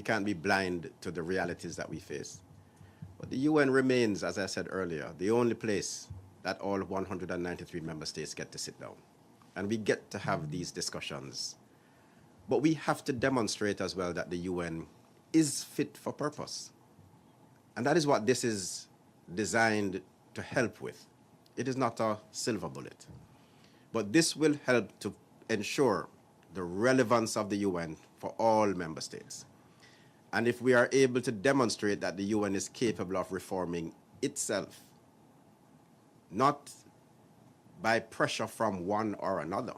can't be blind to the realities that we face. But the UN remains, as I said earlier, the only place that all 193 member states get to sit down. And we get to have these discussions. But we have to demonstrate as well that the UN is fit for purpose. And that is what this is designed to help with. It is not a silver bullet. But this will help to ensure the relevance of the UN for all member states. And if we are able to demonstrate that the UN is capable of reforming itself, not by pressure from one or another,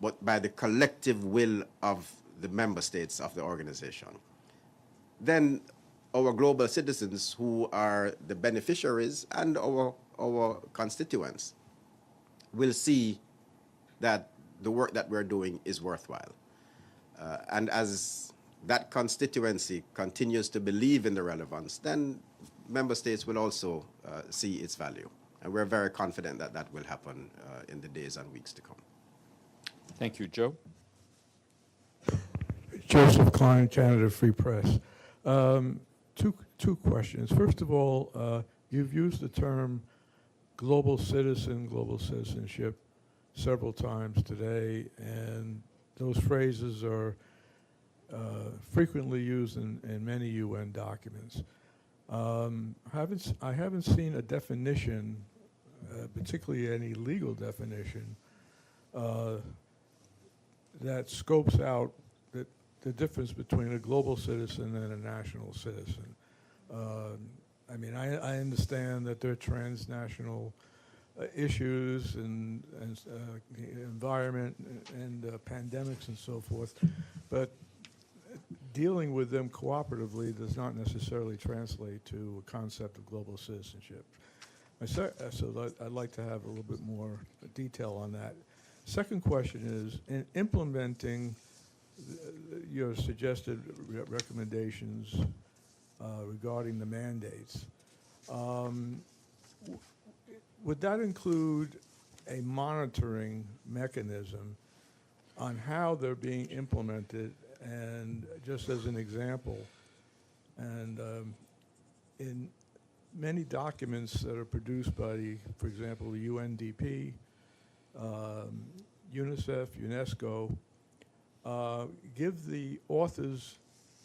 but by the collective will of the member states of the organization, then our global citizens who are the beneficiaries and our constituents will see that the work that we're doing is worthwhile. And as that constituency continues to believe in the relevance, then member states will also see its value. And we're very confident that that will happen in the days and weeks to come. Thank you. Joe? Joseph Klein, Canada Free Press. Two questions. First of all, you've used the term global citizenship several times today, and those phrases are frequently used in many UN documents. I haven't seen a definition, particularly any legal definition, that scopes out the difference between a global citizen and a national citizen. I mean, I understand that there are transnational issues and environment and pandemics and so forth, but dealing with them cooperatively does not necessarily translate to a concept of global citizenship. So I'd like to have a little bit more detail on that. Second question is, in implementing your suggested recommendations regarding the mandates, would that include a monitoring mechanism on how they're being implemented? And just as an example, and in many documents that are produced by, for example, the UNDP, UNICEF, UNESCO, give the author's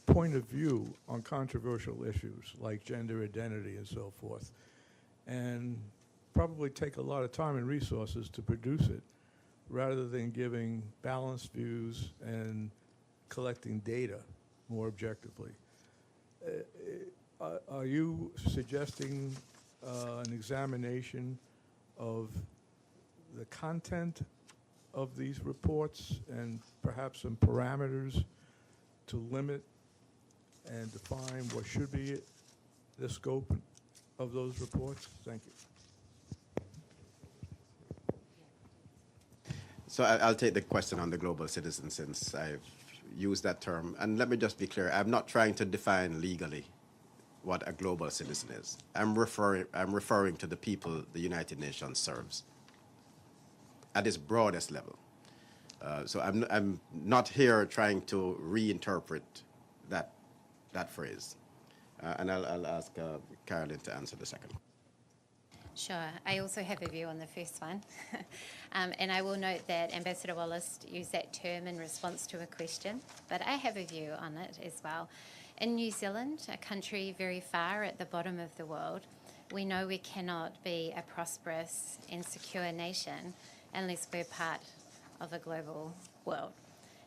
point of view on controversial issues like gender identity and so forth, and probably take a lot of time and resources to produce it, rather than giving balanced views and collecting data more objectively. Are you suggesting an examination of the content of these reports and perhaps some parameters to limit and define what should be the scope of those reports? Thank you. So I'll take the question on the global citizen, since I've used that term. And let me just be clear, I'm not trying to define legally what a global citizen is. I'm referring to the people the United Nations serves at its broadest level. So I'm not here trying to reinterpret that phrase. And I'll ask Carolyn to answer the second. Sure. I also have a view on the first one. And I will note that Ambassador Wallace used that term in response to a question, but I have a view on it as well. In New Zealand, a country very far at the bottom of the world, we know we cannot be a prosperous and secure nation unless we're part of a global world.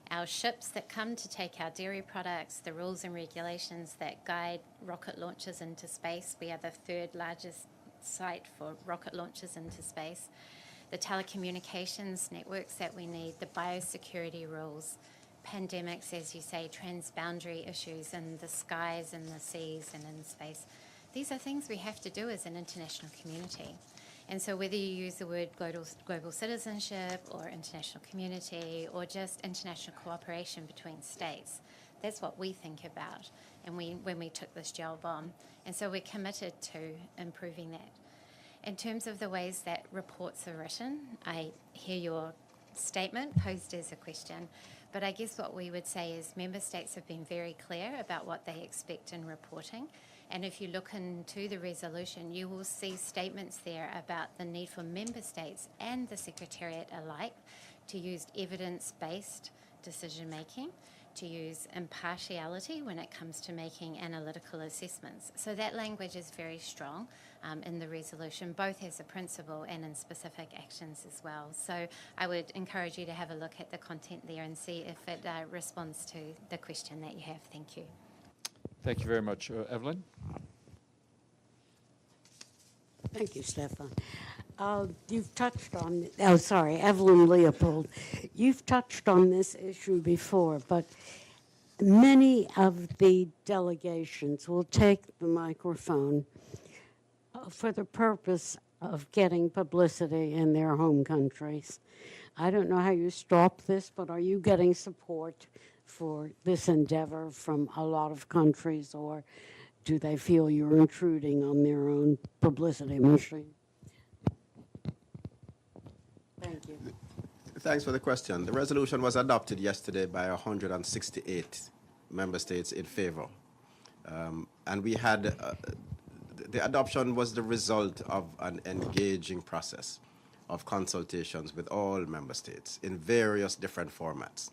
Our ships that come to take our dairy products, the rules and regulations that guide rocket launches into space, we are the third largest site for rocket launches into space, the telecommunications networks that we need, the biosecurity rules, pandemics, as you say, transboundary issues in the skies and the seas and in space. These are things we have to do as an international community. And so whether you use the word global citizenship or international community or just international cooperation between states, that's what we think about and when we took this job on. And so we're committed to improving that. In terms of the ways that reports are written, I hear your statement posed as a question, But I guess what we would say is member states have been very clear about what they expect in reporting. And if you look into the resolution, you will see statements there about the need for member states and the Secretariat alike to use evidence-based decision-making, to use impartiality when it comes to making analytical assessments. So that language is very strong in the resolution, both as a principle and in specific actions as well. So I would encourage you to have a look at the content there and see if it responds to the question that you have. Thank you. Thank you very much. Evelyn? Thank you, Stefan. You've touched on, Evelyn Leopold. You've touched on this issue before, but many of the delegations will take the microphone for the purpose of getting publicity in their home countries. I don't know how you stop this, but are you getting support for this endeavor from a lot of countries, or do they feel you're intruding on their own publicity machine? Thank you. Thanks for the question. The resolution was adopted yesterday by 168 member states in favor. And we had, the adoption was the result of an engaging process of consultations with all member states in various different formats.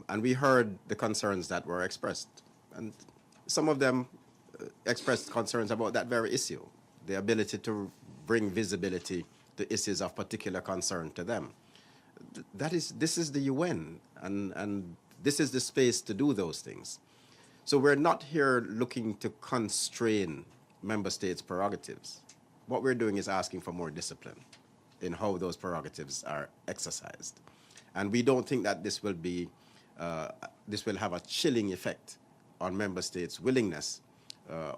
And we heard the concerns that were expressed. And some of them expressed concerns about that very issue, the ability to bring visibility to issues of particular concern to them. This is the UN, and this is the space to do those things. So we're not here looking to constrain member states' prerogatives. What we're doing is asking for more discipline in how those prerogatives are exercised. And we don't think that this will have a chilling effect on member states' willingness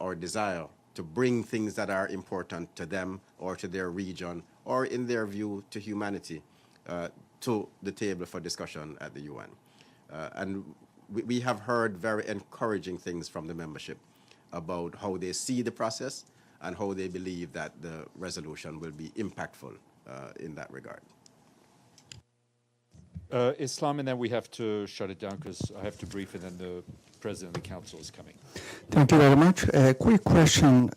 or desire to bring things that are important to them or to their region or, in their view, to humanity to the table for discussion at the UN. And we have heard very encouraging things from the membership about how they see the process and how they believe that the resolution will be impactful in that regard. Islam, and then we have to shut it down because I have to brief, and then the President of the Council is coming. Thank you very much. A quick question,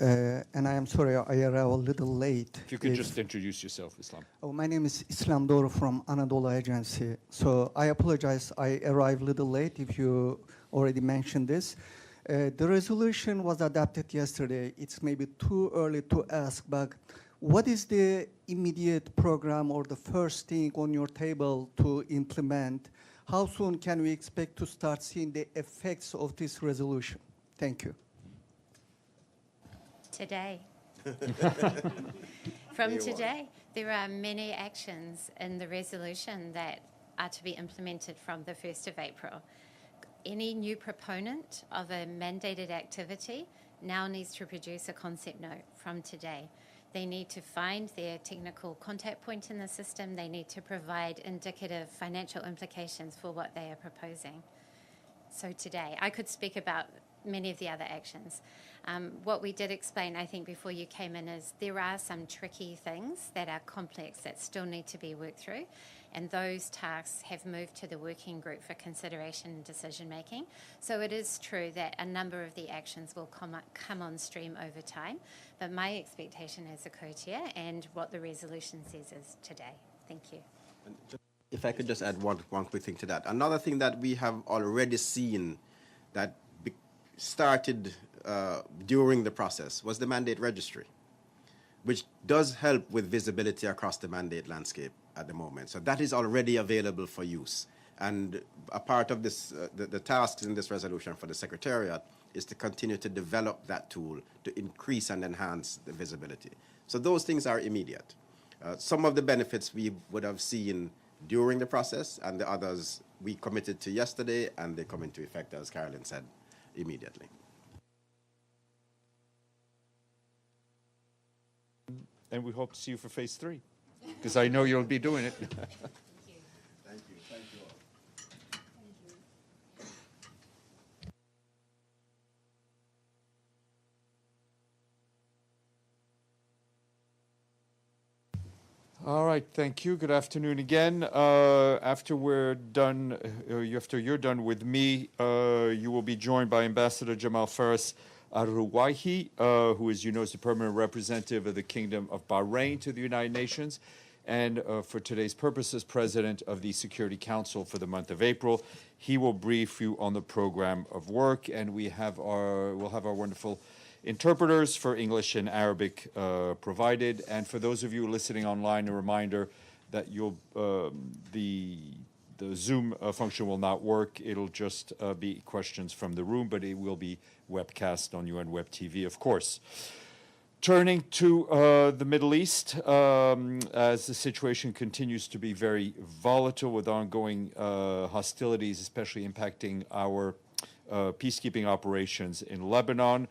and I am sorry I arrived a little late. If you could just introduce yourself, Islam. Oh, my name is Islam Doğru from Anadolu Agency. So I apologize, I arrived a little late if you already mentioned this. The resolution was adopted yesterday. It's maybe too early to ask, but what is the immediate program or the first thing on your table to implement? How soon can we expect to start seeing the effects of this resolution? Thank you. Today. From today, there are many actions in the resolution that are to be implemented from the 1st of April. Any new proponent of a mandated activity now needs to produce a concept note from today. They need to find their technical contact point in the system. They need to provide indicative financial implications for what they are proposing. So today, I could speak about many of the other actions. What we did explain, I think, before you came in is there are some tricky things that are complex that still need to be worked through, and those tasks have moved to the working group for consideration and decision making. So it is true that a number of the actions will come on stream over time, but my expectation as a co-chair and what the resolution says is today. Thank you. If I could just add one quick thing to that. Another thing that we have already seen that started during the process was the mandate registry, which does help with visibility across the mandate landscape at the moment. So that is already available for use. And a part of this, the tasks in this resolution for the Secretariat is to continue to develop that tool to increase and enhance the visibility. So those things are immediate. Some of the benefits we would have seen during the process, and the others we committed to yesterday, and they come into effect, as Carolyn said, immediately. And we hope to see you for phase 3, because I know you'll be doing it. Thank you. Thank you all. All right, thank you. Good afternoon again. After we're done, after you're done with me, you will be joined by Ambassador Jamal Faris Al-Ruwaihi, who, as you know, is the permanent representative of the Kingdom of Bahrain to the United Nations, and for today's purposes, President of the Security Council for the month of April. He will brief you on the program of work, and we'll have our wonderful interpreters for English and Arabic provided. And for those of you listening online, a reminder that the Zoom function will not work. It'll just be questions from the room, but it will be webcast on UN Web TV, of course. Turning to the Middle East, as the situation continues to be very volatile with ongoing hostilities, especially impacting our peacekeeping operations in Lebanon.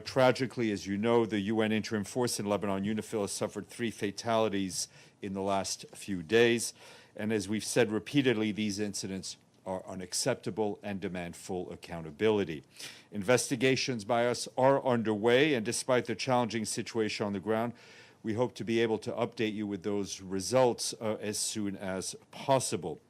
Tragically, as you know, the UN interim force in Lebanon, UNIFIL, has suffered 3 fatalities in the last few days. And as we've said repeatedly, these incidents are unacceptable and demand full accountability. Investigations by us are underway, and despite the challenging situation on the ground, we hope to be able to update you with those results as soon as possible.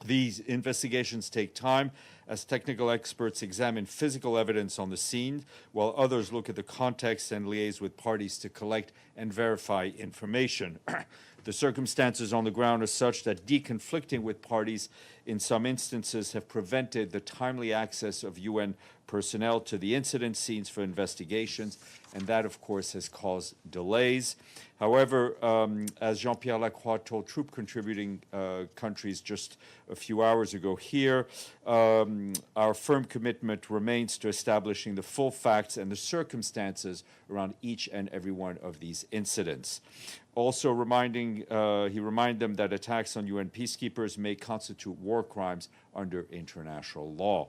These investigations take time as technical experts examine physical evidence on the scene, while others look at the context and liaise with parties to collect and verify information. The circumstances on the ground are such that deconflicting with parties in some instances have prevented the timely access of UN personnel to the incident scenes for investigations, and that, of course, has caused delays. However, as Jean-Pierre Lacroix told troop contributing countries just a few hours ago here, our firm commitment remains to establishing the full facts and the circumstances around each and every one of these incidents. Also he reminded them that attacks on UN peacekeepers may constitute war crimes under international law.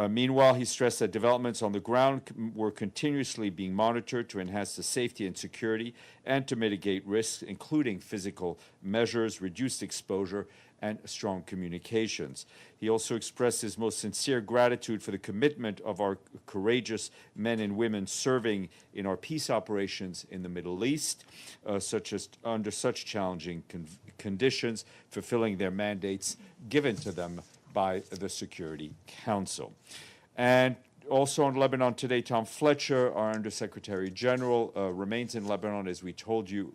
Meanwhile, he stressed that developments on the ground were continuously being monitored to enhance the safety and security and to mitigate risks, including physical measures, reduced exposure, and strong communications. He also expressed his most sincere gratitude for the commitment of our courageous men and women serving in our peace operations in the Middle East, under such challenging conditions, fulfilling their mandates given to them by the Security Council. And also in Lebanon today, Tom Fletcher, our Undersecretary-General, remains in Lebanon. As we told you,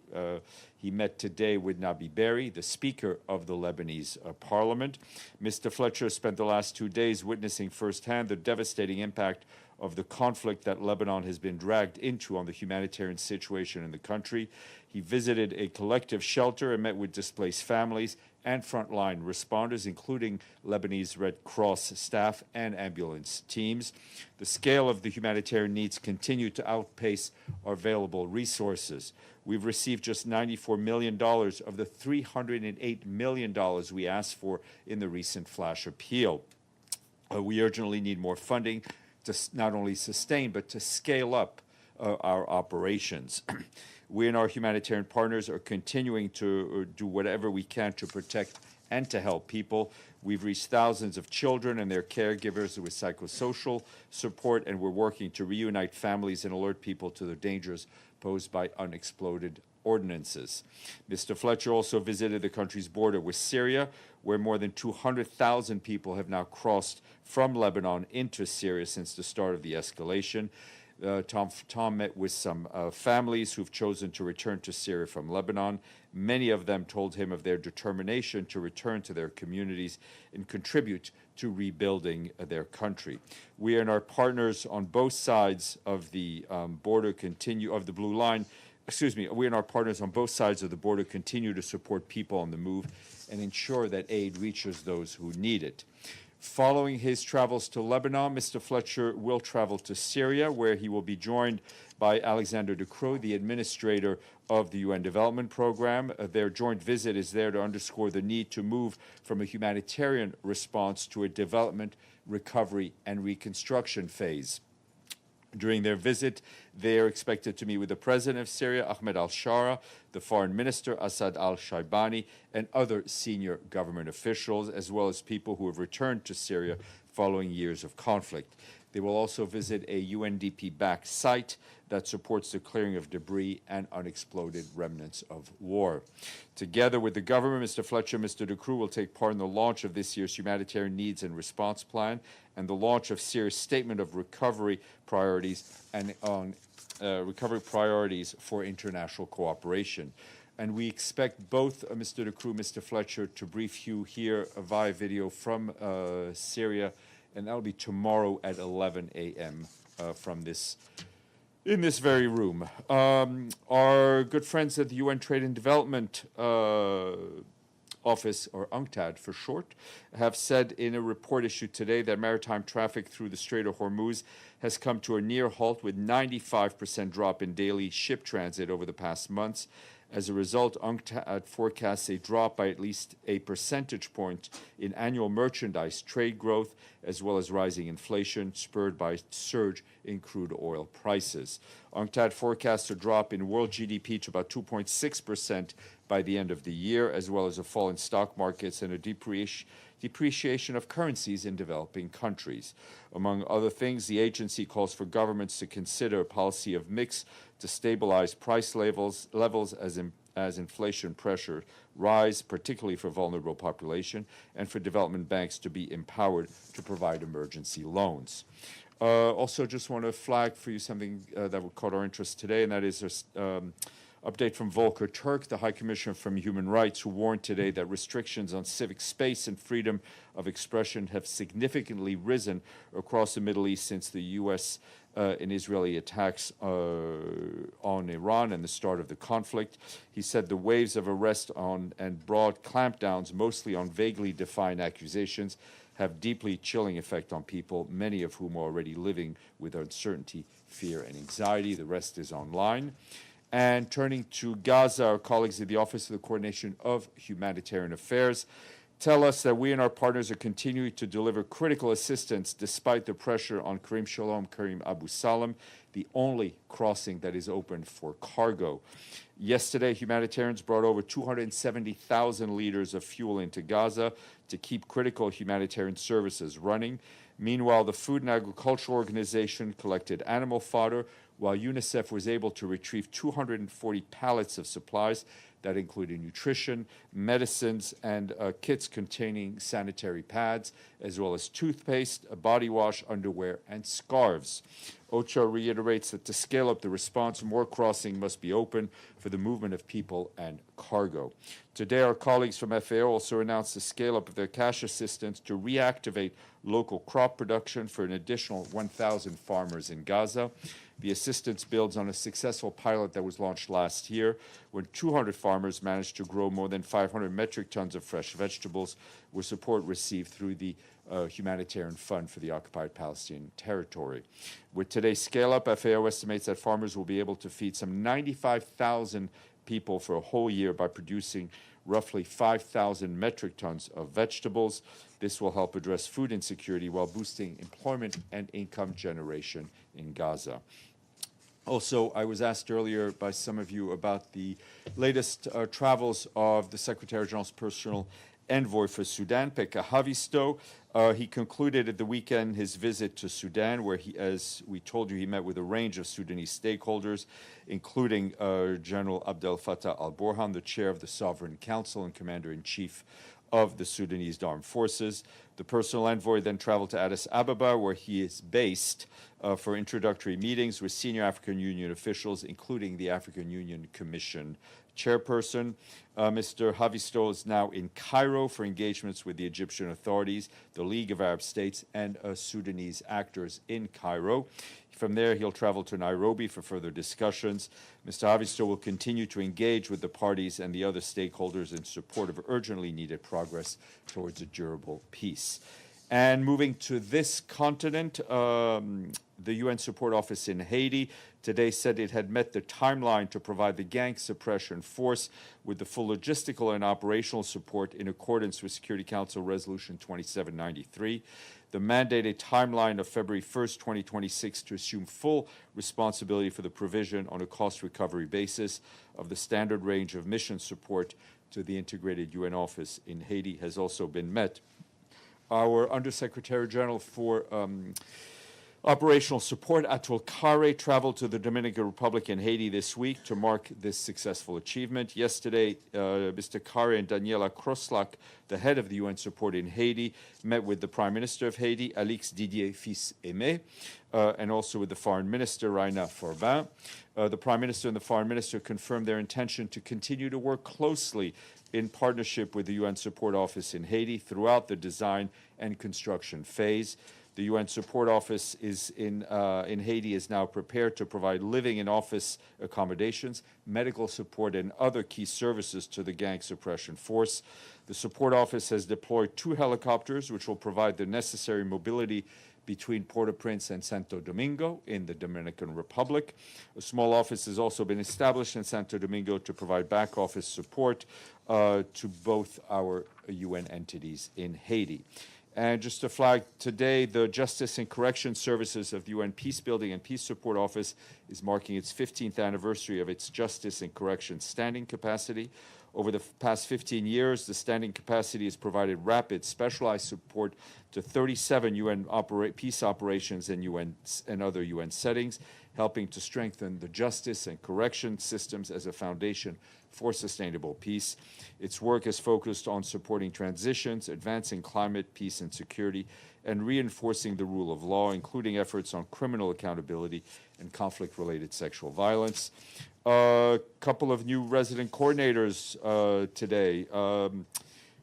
he met today with Nabi Berri, the Speaker of the Lebanese Parliament. Mr. Fletcher spent the last 2 days witnessing firsthand the devastating impact of the conflict that Lebanon has been dragged into on the humanitarian situation in the country. He visited a collective shelter and met with displaced families and frontline responders, including Lebanese Red Cross staff and ambulance teams. The scale of the humanitarian needs continue to outpace our available resources. We've received just $94 million of the $308 million we asked for in the recent flash appeal. We urgently need more funding to not only sustain, but to scale up our operations. We and our humanitarian partners are continuing to do whatever we can to protect and to help people. We've reached thousands of children and their caregivers with psychosocial support, and we're working to reunite families and alert people to the dangers posed by unexploded ordinances. Mr. Fletcher also visited the country's border with Syria, where more than 200,000 people have now crossed from Lebanon into Syria since the start of the escalation. Tom met with some families who've chosen to return to Syria from Lebanon. Many of them told him of their determination to return to their communities and contribute to rebuilding their country. We and our partners on both sides of the border blue line. We and our partners on both sides of the border continue to support people on the move and ensure that aid reaches those who need it. Following his travels to Lebanon, Mr. Fletcher will travel to Syria, where he will be joined by Alexander De Croo, the administrator of the UN Development Program. Their joint visit is there to underscore the need to move from a humanitarian response to a development, recovery, and reconstruction phase. During their visit, They are expected to meet with the president of Syria, Ahmed al-Shara, the foreign minister, Asad al-Shaibani, and other senior government officials, as well as people who have returned to Syria following years of conflict. They will also visit a UNDP-backed site that supports the clearing of debris and unexploded remnants of war. Together with the government, Mr. Fletcher and Mr. De Croo will take part in the launch of this year's Humanitarian Needs and Response Plan and the launch of Syria's Statement of Recovery Priorities and on recovery priorities for international cooperation. And we expect both Mr. De Croo, Mr. Fletcher to brief you here via video from Syria, and that'll be tomorrow at 11 a.m. In this very room. Our good friends at the UN Trade and Development Office, or UNCTAD for short, have said in a report issued today that maritime traffic through the Strait of Hormuz has come to a near halt with 95% drop in daily ship transit over the past months. As a result, UNCTAD forecasts a drop by at least a percentage point in annual merchandise trade growth, as well as rising inflation spurred by surge in crude oil prices. UNCTAD forecasts a drop in world GDP to about 2.6% by the end of the year, as well as a fall in stock markets and a depreciation of currencies in developing countries. Among other things, the agency calls for governments to consider a policy of mix to stabilize price levels as inflation pressure rise, particularly for vulnerable population, and for development banks to be empowered to provide emergency loans. Also, just want to flag for you something that caught our interest today, and that is update from Volker Turk, the High Commissioner for Human Rights, who warned today that restrictions on civic space and freedom of expression have significantly risen across the Middle East since the U.S. And Israeli attacks on Iran and the start of the conflict. He said the waves of arrest and broad clampdowns, mostly on vaguely defined accusations, have deeply chilling effect on people, many of whom are already living with uncertainty, fear, and anxiety. The rest is online. And turning to Gaza, our colleagues at the Office of the Coordination of Humanitarian Affairs tell us that we and our partners are continuing to deliver critical assistance despite the pressure on Karim Shalom Karim Abu Salam, the only crossing that is open for cargo. Yesterday, humanitarians brought over 270,000 liters of fuel into Gaza to keep critical humanitarian services running. Meanwhile, the Food and Agriculture Organization collected animal fodder, while UNICEF was able to retrieve 240 pallets of supplies that included nutrition, medicines, and kits containing sanitary pads, as well as toothpaste, a body wash, underwear, and scarves. OCHA reiterates that to scale up the response, more crossing must be open for the movement of people and cargo. Today, our colleagues from FAO also announced the scale-up of their cash assistance to reactivate local crop production for an additional 1,000 farmers in Gaza. The assistance builds on a successful pilot that was launched last year when 200 farmers managed to grow more than 500 metric tons of fresh vegetables, with support received through the Humanitarian Fund for the Occupied Palestinian Territory. With today's scale-up, FAO estimates that farmers will be able to feed some 95,000 people for a whole year by producing roughly 5,000 metric tons of vegetables. This will help address food insecurity while boosting employment and income generation in Gaza. Also, I was asked earlier by some of you about the latest travels of the Secretary-General's personal envoy for Sudan, Pekka Haavisto. He concluded at the weekend his visit to Sudan, where he, as we told you, he met with a range of Sudanese stakeholders, including General Abdel Fattah al-Burhan, the chair of the Sovereign Council and commander-in-chief of the Sudanese Armed Forces. The personal envoy then traveled to Addis Ababa, where he is based, for introductory meetings with senior African Union officials, including the African Union Commission chairperson. Mr. Haavisto is now in Cairo for engagements with the Egyptian authorities, the League of Arab States, and Sudanese actors in Cairo. From there, he'll travel to Nairobi for further discussions. Mr. Haavisto will continue to engage with the parties and the other stakeholders in support of urgently needed progress towards a durable peace. And moving to this continent, the UN Support Office in Haiti today said it had met the timeline to provide the gang suppression force with the full logistical and operational support in accordance with Security Council Resolution 2793. The mandated timeline of February 1st, 2026 to assume full responsibility for the provision on a cost recovery basis of the standard range of mission support to the integrated UN office in Haiti has also been met. Our Undersecretary General for Operational Support, Atul Kare, traveled to the Dominican Republic and Haiti this week to mark this successful achievement. Yesterday, Mr. Kare and Daniela Kroslak, the head of the UN support in Haiti, met with the Prime Minister of Haiti, Alix Didier Fils-Aimé, and also with the Foreign Minister, Raina Forbin. The Prime Minister and the Foreign Minister confirmed their intention to continue to work closely in partnership with the UN Support Office in Haiti throughout the design and construction phase. The UN Support Office is in Haiti is now prepared to provide living and office accommodations, medical support, and other key services to the gang suppression force. The Support Office has deployed 2 helicopters, which will provide the necessary mobility between Port-au-Prince and Santo Domingo in the Dominican Republic. A small office has also been established in Santo Domingo to provide back office support to both our UN entities in Haiti. And just to flag, today, the Justice and Corrections Services of the UN Peacebuilding and Peace Support Office is marking its 15th anniversary of its Justice and Corrections standing capacity. Over the past 15 years, the standing capacity has provided rapid, specialized support to 37 UN peace operations and other UN settings, helping to strengthen the justice and correction systems as a foundation for sustainable peace. Its work is focused on supporting transitions, advancing climate, peace, and security, and reinforcing the rule of law, including efforts on criminal accountability and conflict-related sexual violence. A couple of new resident coordinators today.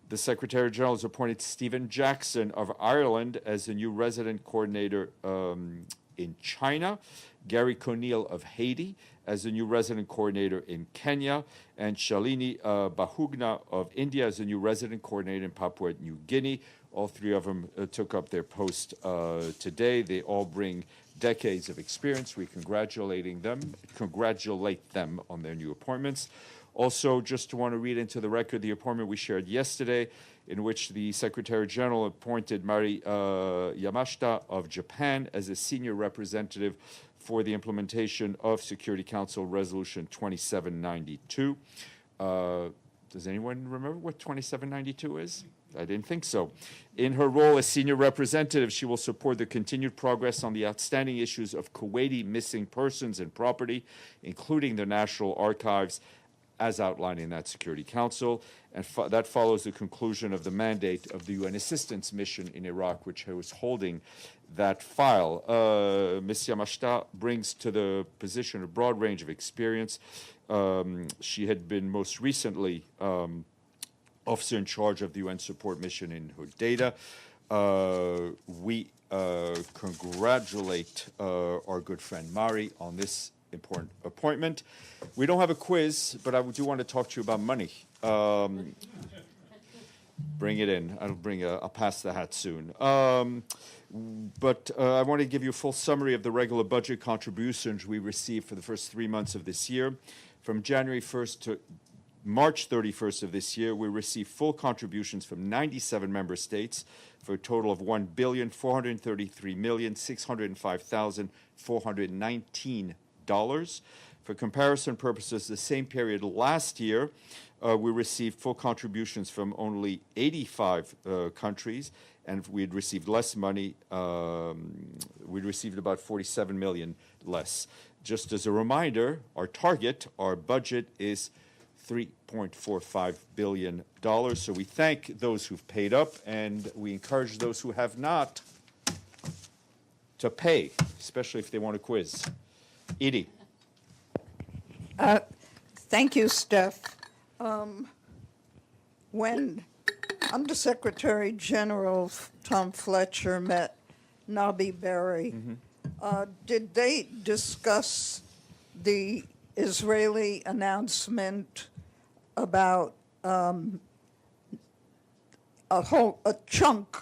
The Secretary-General has appointed Stephen Jackson of Ireland as the new resident coordinator in China, Gary Conneal of Haiti as the new resident coordinator in Kenya, and Shalini Bahugna of India as the new resident coordinator in Papua New Guinea. All 3 of them took up their post today. They all bring decades of experience. We congratulate them on their new appointments. Also, just want to read into the record the appointment we shared yesterday, in which the Secretary-General appointed Mari Yamashita of Japan as a senior representative for the implementation of Security Council Resolution 2792. Does anyone remember what 2792 is? I didn't think so. In her role as senior representative, she will support the continued progress on the outstanding issues of Kuwaiti missing persons and property, including the National Archives, as outlined in that Security Council. And that follows the conclusion of the mandate of the UN Assistance Mission in Iraq, which was holding that file. Ms. Yamashita brings to the position a broad range of experience. She had been most recently officer in charge of the UN support mission in Hodeidah. We congratulate our good friend Mari on this important appointment. We don't have a quiz, but I do want to talk to you about money. Bring it in. I'll pass the hat soon. But I want to give you a full summary of the regular budget contributions we received for the first 3 months of this year. From January 1st to March 31st of this year, we received full contributions from 97 member states for a total of $1,433,605,419. For comparison purposes, the same period last year, we received full contributions from only 85 countries, and we had received less money. We'd received about 47 million less. Just as a reminder, our budget is $3.45 billion. So we thank those who've paid up, and we encourage those who have not to pay, especially if they want a quiz. Edie. Thank you, Steph. When Undersecretary General Tom Fletcher met Nabi Berry, did they discuss the Israeli announcement about a chunk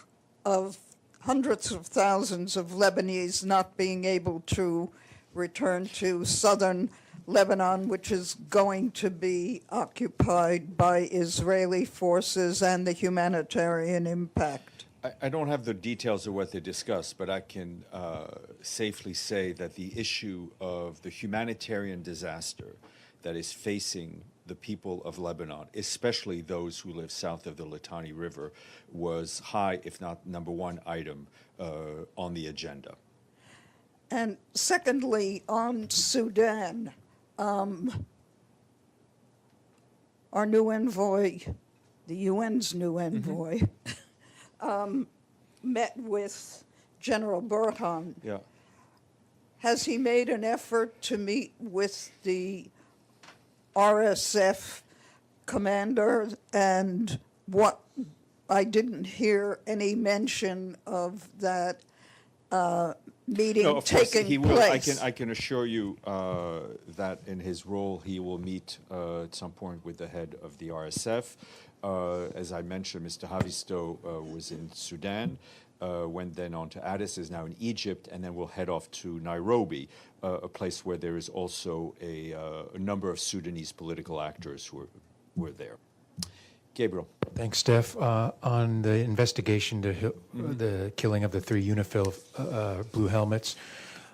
of hundreds of thousands of Lebanese not being able to return to southern Lebanon, which is going to be occupied by Israeli forces, and the humanitarian impact? I don't have the details of what they discussed, but I can safely say that the issue of the humanitarian disaster that is facing the people of Lebanon, especially those who live south of the Litani River, was high, if not number one item on the agenda. And secondly, on Sudan, our new envoy, the UN's new envoy, met with General Burhan. Yeah. Has he made an effort to meet with the RSF commander? And what, I didn't hear any mention of that meeting No, of course, taking he will. place. I can assure you that in his role, he will meet at some point with the head of the RSF. As I mentioned, Mr. Havisto was in Sudan, went then on to Addis, is now in Egypt, and then will head off to Nairobi, a place where there is also a number of Sudanese political actors who are there. Gabriel. Thanks, Steph. On the investigation to the killing of the 3 UNIFIL blue helmets,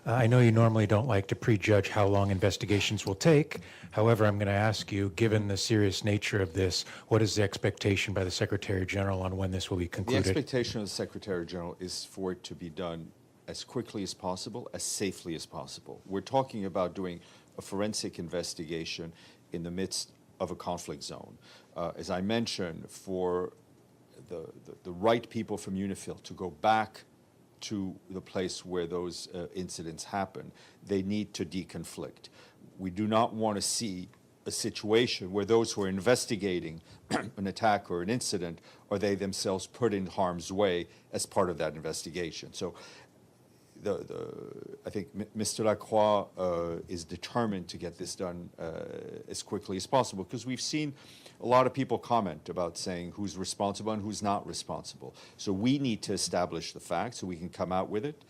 I know you normally don't like to prejudge how long investigations will take. However, I'm going to ask you, given the serious nature of this, what is the expectation by the Secretary-General on when this will be The concluded? expectation of the Secretary-General is for it to be done as quickly as possible, as safely as possible. We're talking about doing a forensic investigation in the midst of a conflict zone. As I mentioned, for the right people from UNIFIL to go back to the place where those incidents happen, they need to deconflict. We do not want to see a situation where those who are investigating an attack or an incident are they themselves put in harm's way as part of that investigation. So I think Mr. Lacroix is determined to get this done as quickly as possible, because we've seen a lot of people comment about saying who's responsible and who's not responsible. So we need to establish the facts so we can come out with it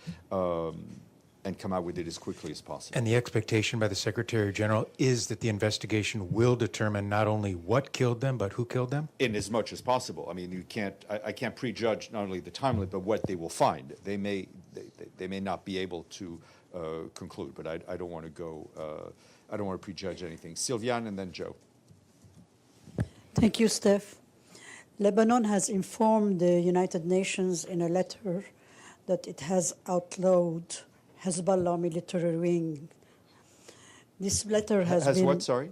and come out with it as quickly as possible. And the expectation by the Secretary-General is that the investigation will determine not only what killed them, but who killed them? In as much as possible. I mean, I can't prejudge not only the timeline, but what they will find. They may not be able to conclude, but I don't want to go, I don't want to prejudge anything. Sylviane and then Joe. Thank you, Steph. Lebanon has informed the United Nations in a letter that it has outlawed Hezbollah military wing. This letter has been... what, sorry?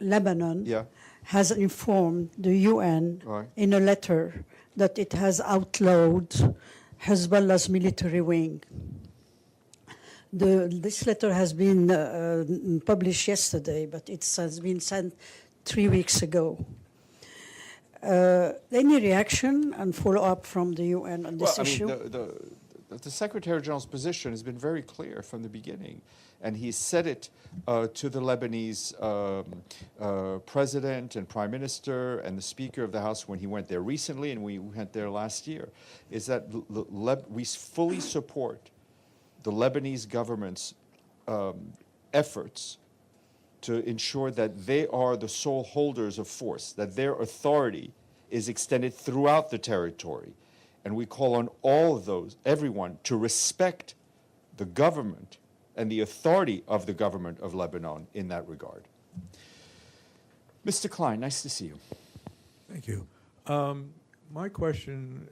Lebanon Yeah. has informed the UN Right. in a letter that it has outlawed Hezbollah's military wing. This letter has been published yesterday, but it has been sent 3 weeks ago. Any reaction and follow-up from the UN on this issue? The Secretary-General's position has been very clear from the beginning, and he said it to the Lebanese president and prime minister and the Speaker of the House when he went there recently, and we went there last year, is that we fully support the Lebanese government's efforts to ensure that they are the sole holders of force, that their authority is extended throughout the territory. And we call on all of those, everyone, to respect the government and the authority of the government of Lebanon in that regard. Mr. Klein, nice to see you. Thank you. My question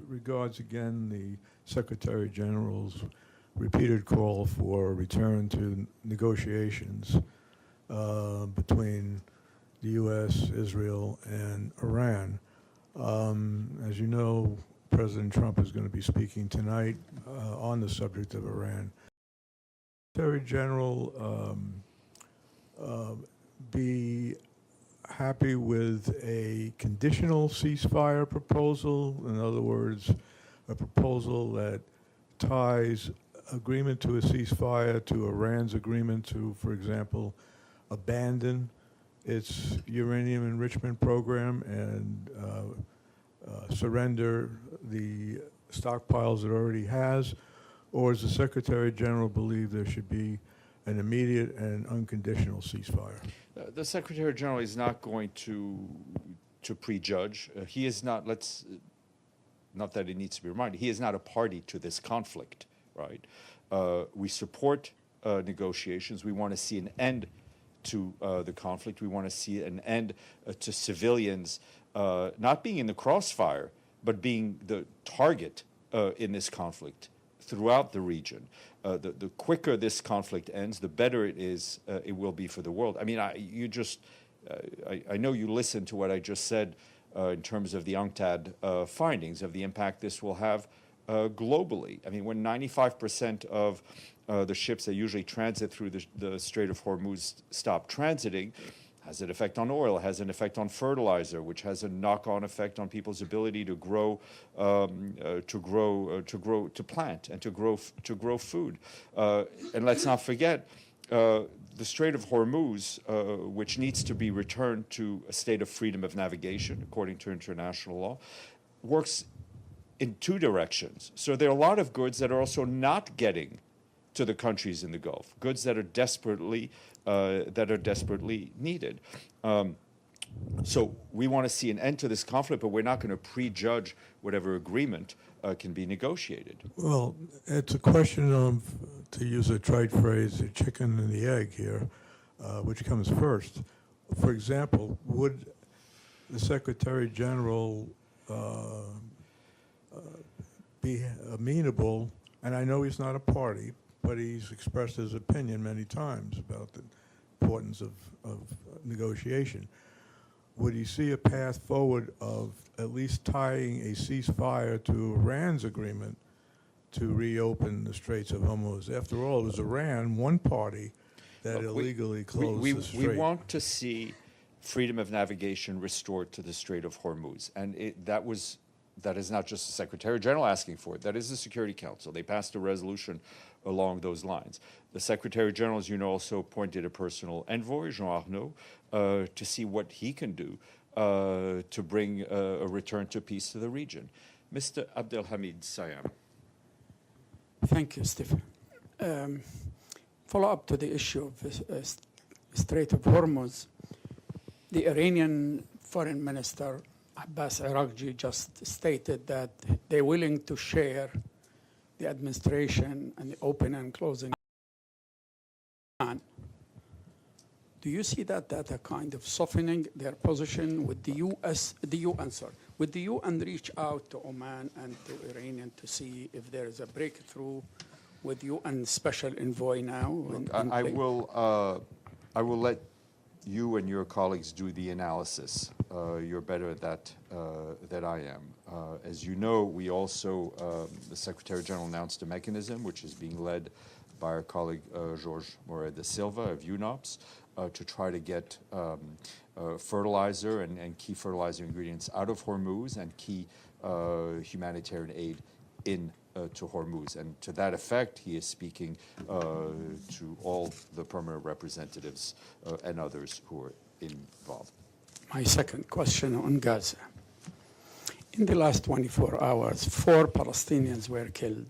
regards, again, the Secretary General's repeated call for a return to negotiations between the U.S., Israel, and Iran. As you know, President Trump is going to be speaking tonight on the subject of Iran. Secretary General be happy with a conditional ceasefire proposal? In other words, a proposal that ties agreement to a ceasefire to Iran's agreement to, for example, abandon its uranium enrichment program and surrender the stockpiles it already has, or does the Secretary-General believe there should be an immediate and unconditional ceasefire? The Secretary General is not going to prejudge. He is not. Not that it needs to be reminded. He is not a party to this conflict, right? We support negotiations. We want to see an end to the conflict. We want to see an end to civilians not being in the crossfire, but being the target in this conflict throughout the region. The quicker this conflict ends, the better it will be for the world. I mean, I know you listened to what I just said in terms of the UNCTAD findings of the impact this will have globally. I mean, when 95% of the ships that usually transit through the Strait of Hormuz stop transiting, has an effect on oil, has an effect on fertilizer, which has a knock-on effect on people's ability to grow, to plant and to grow food. And let's not forget, the Strait of Hormuz, which needs to be returned to a state of freedom of navigation, according to international law, works in two directions. So there are a lot of goods that are also not getting to the countries in the Gulf, goods that are desperately needed. So we want to see an end to this conflict, but we're not going to prejudge whatever agreement can be negotiated. Well, it's a question of, to use a trite phrase, the chicken and the egg here, which comes first. For example, would the Secretary-General be amenable, and I know he's not a party, but he's expressed his opinion many times about the importance of negotiation. Would he see a path forward of at least tying a ceasefire to Iran's agreement to reopen the Straits of Hormuz? After all, it was Iran, one party, that illegally closed the strait. We want to see freedom of navigation restored to the Strait of Hormuz, and that is not just the Secretary-General asking for it. That is the Security Council. They passed a resolution along those lines. The Secretary-General, as you know, also appointed a personal envoy, Jean Arnaud, to see what he can do to bring a return to peace to the region. Mr. Abdelhamid Sayam. Thank you, Stephen. Follow up to the issue of Strait of Hormuz. The Iranian Foreign Minister Abbas Araghchi just stated that they're willing to share the administration and the open and closing. Do you see that a kind of softening their position with the would the UN reach out to Oman and to Iranian to see if there is a breakthrough with UN special envoy now? Look, I will let you and your colleagues do the analysis. You're better at that than I am. As you know, we also, the Secretary-General announced a mechanism which is being led by our colleague Jorge Moreira da Silva of UNOPS to try to get fertilizer and key fertilizer ingredients out of Hormuz and key humanitarian aid in to Hormuz. And to that effect, he is speaking to all the permanent representatives and others who are involved. My second question on Gaza. In the last 24 hours, 4 Palestinians were killed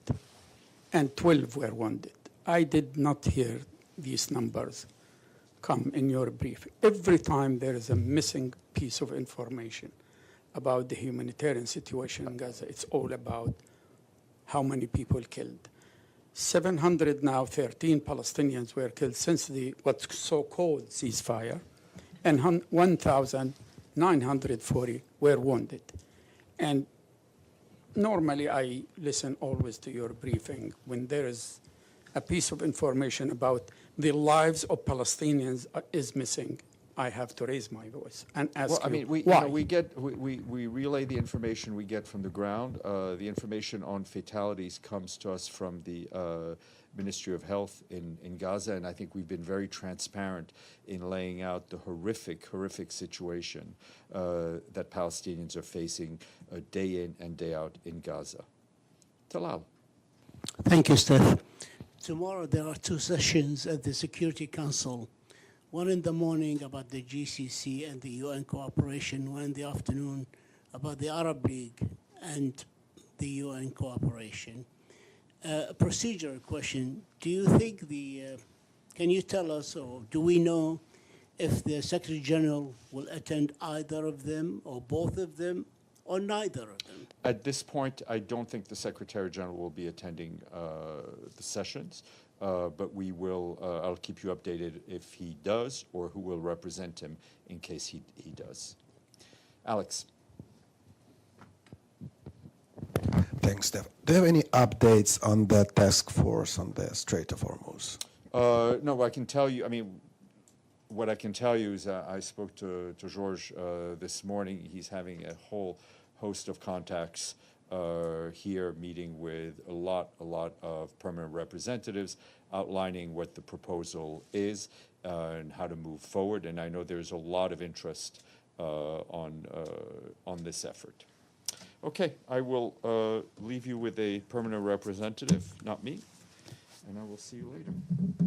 and 12 were wounded. I did not hear these numbers come in your brief. Every time there is a missing piece of information about the humanitarian situation in Gaza, it's all about how many people killed. 700 now, 13 Palestinians were killed since the what's so-called ceasefire, and 1,940 were wounded. And normally I listen always to your briefing. When there is a piece of information about the lives of Palestinians is missing, I have to raise my voice and ask we relay the information we get from the ground. The information on fatalities comes to us from the Ministry of Health in Gaza, and I think we've been very transparent in laying out the horrific situation that Palestinians are facing day in and day out in Gaza. Talal. Thank you, Steph. Tomorrow there are 2 sessions at the Security Council. One in the morning about the GCC and the UN cooperation, one in the afternoon about the Arab League. And the UN cooperation. A procedural question, do you think can you tell us, or do we know if the Secretary General will attend either of them, or both of them, or neither of them? At this point, I don't think the Secretary General will be attending the sessions, but we will. I'll keep you updated if he does, or who will represent him in case he does. Alex. Thanks, Steph. Do you have any updates on the task force on the Strait of Hormuz? No, I can tell you. I mean, what I can tell you is I spoke to George this morning. He's having a whole host of contacts here, meeting with a lot of permanent representatives, outlining what the proposal is and how to move forward. And I know there's a lot of interest on this effort. Okay, I will leave you with a permanent representative, not me, and I will see you later.